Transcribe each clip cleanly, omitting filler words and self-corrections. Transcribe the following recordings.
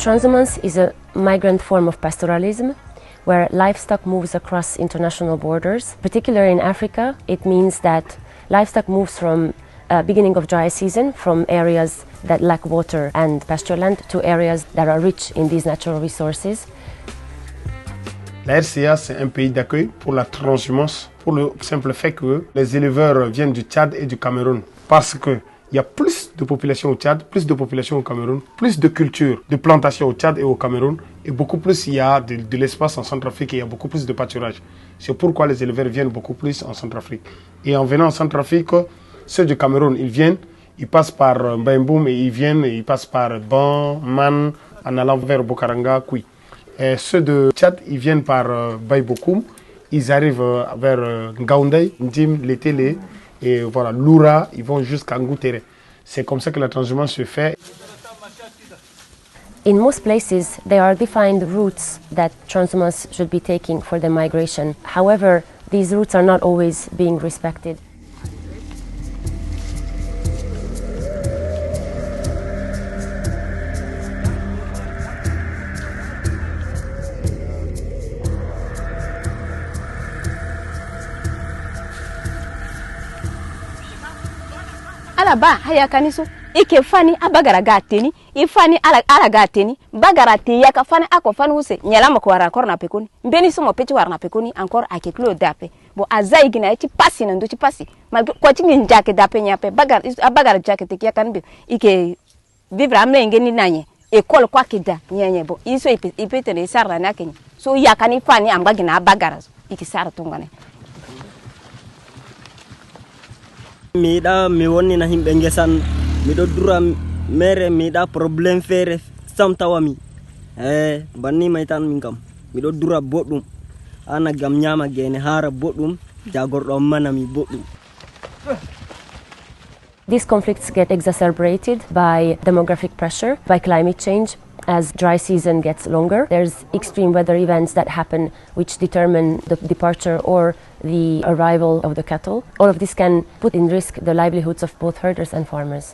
Transhumance is a migrant form of pastoralism where livestock moves across international borders. Particularly in Africa, it means that livestock moves from beginning of dry season from areas that lack water and pasture land to areas that are rich in these natural resources. La RCA, c'est un pays d'accueil pour la transhumance, pour le simple fait que les éleveurs viennent du Tchad et du Cameroun. Parce qu'il y a plus de population au Tchad, plus de population au Cameroun, plus de culture, de plantation au Tchad et au Cameroun, et beaucoup plus il y a de l'espace en Centrafrique et il y a beaucoup plus de pâturage. C'est pourquoi les éleveurs viennent beaucoup plus en Centrafrique. Et en venant en Centrafrique, ceux du Cameroun, ils viennent, ils passent par Baimboum et ils viennent, et ils passent par Ban, Man, en allant vers Bokaranga, Kui. Et ceux de Tchad, ils viennent par Baïbokoum, ils arrivent vers Ngaoundé, Ndim, Letele, et voilà, Loura, ils vont jusqu'à Ngoutere. C'est comme ça que la transhumance se fait. In most places, there are defined routes that transhumance should be taking for the migration. However, these routes are not always being respected. Ala ba haya kanisu ike fani abagara gateni ifani ala gateni bagara te yaka fani ako fani use nyala mako wara korna pekoni mbeni sumo peti warna pekoni encore ake klo dape bo azai gina ci passi nan do ci passi mal ko ci ngin jake dape nyape bagara jake te yakan bi ike vivre amne ngeni nanye école kwa kida nyenye bo iso ipete ne sarra nakeni so yakani fani ambagina bagara iki sar tongane. Miɗa mi wonni na himɓe ngesan miɗo dura mere miɗa probléme feere samtawami banni may tan min kam miɗo dura boɗɗum ana gam ñama gene hara boɗɗum jagorɗo manami boɗɗum. These conflicts get exacerbated by demographic pressure, by climate change. As dry season gets longer, there's extreme weather events that happen which determine the departure or the arrival of the cattle. All of this can put in risk the livelihoods of both herders and farmers.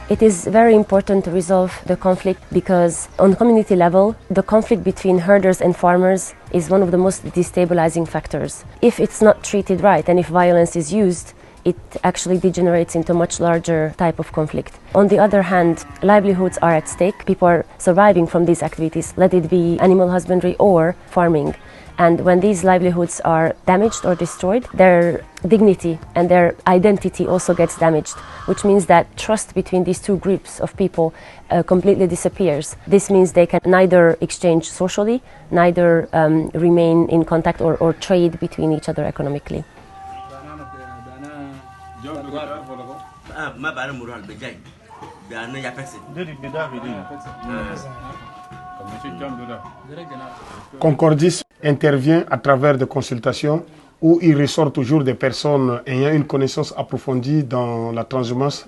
It is very important to resolve the conflict because on community level, the conflict between herders and farmers is one of the most destabilizing factors. If it's not treated right and if violence is used, it actually degenerates into a much larger type of conflict. On the other hand, livelihoods are at stake. People are surviving from these activities, let it be animal husbandry or farming. And when these livelihoods are damaged or destroyed, their dignity and their identity also gets damaged, which means that trust between these two groups of people completely disappears. This means they can neither exchange socially, neither remain in contact or trade between each other economically. Concordis intervient à travers des consultations où il ressort toujours des personnes ayant une connaissance approfondie dans la transhumance,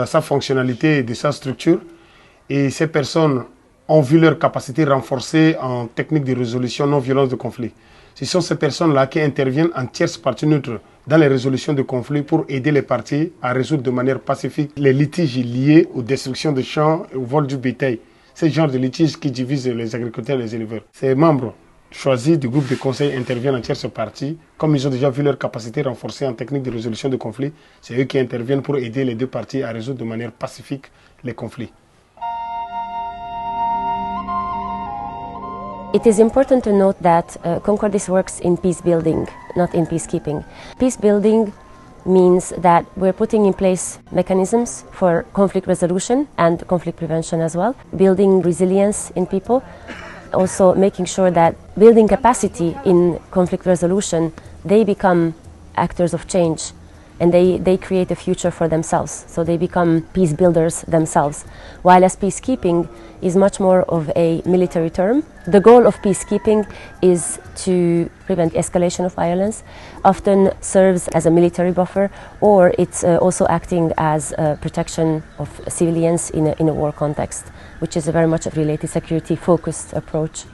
sa fonctionnalité et de sa structure. Et ces personnes ont vu leur capacité renforcée en technique de résolution non-violence de conflit. Ce sont ces personnes-là qui interviennent en tierce partie neutre dans les résolutions de conflits pour aider les parties à résoudre de manière pacifique les litiges liés aux destructions de champs et au vol du bétail. C'est le genre de litiges qui divisent les agriculteurs et les éleveurs. Ces membres choisis du groupe de conseil interviennent en tierce partie. Comme ils ont déjà vu leur capacité renforcée en technique de résolution de conflits, c'est eux qui interviennent pour aider les deux parties à résoudre de manière pacifique les conflits. It is important to note that Concordis works in peace building, not in peacekeeping. Peace building means that we're putting in place mechanisms for conflict resolution and conflict prevention as well, building resilience in people, also making sure that building capacity in conflict resolution, they become actors of change and they create a future for themselves. So they become peace builders themselves. While as peacekeeping is much more of a military term. The goal of peacekeeping is to prevent escalation of violence, often serves as a military buffer, or it's also acting as a protection of civilians in a war context, which is a very much related security-focused approach.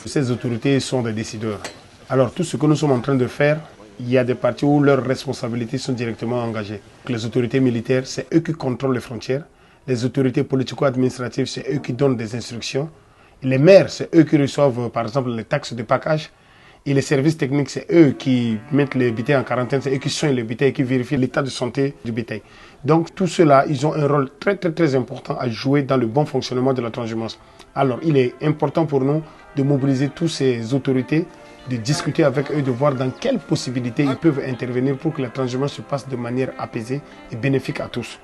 Ces autorités sont des décideurs. Alors tout ce que nous sommes en train de faire, il y a des parties où leurs responsabilités sont directement engagées. Les autorités militaires, c'est eux qui contrôlent les frontières. Les autorités politico-administratives, c'est eux qui donnent des instructions. Les maires, c'est eux qui reçoivent par exemple les taxes de package. Et les services techniques, c'est eux qui mettent les bétails en quarantaine, c'est eux qui soignent les bétails, qui vérifient l'état de santé du bétail. Donc tout cela, ils ont un rôle très important à jouer dans le bon fonctionnement de la transhumance. Alors il est important pour nous de mobiliser toutes ces autorités, de discuter avec eux, de voir dans quelles possibilités ils peuvent intervenir pour que la transhumance se passe de manière apaisée et bénéfique à tous.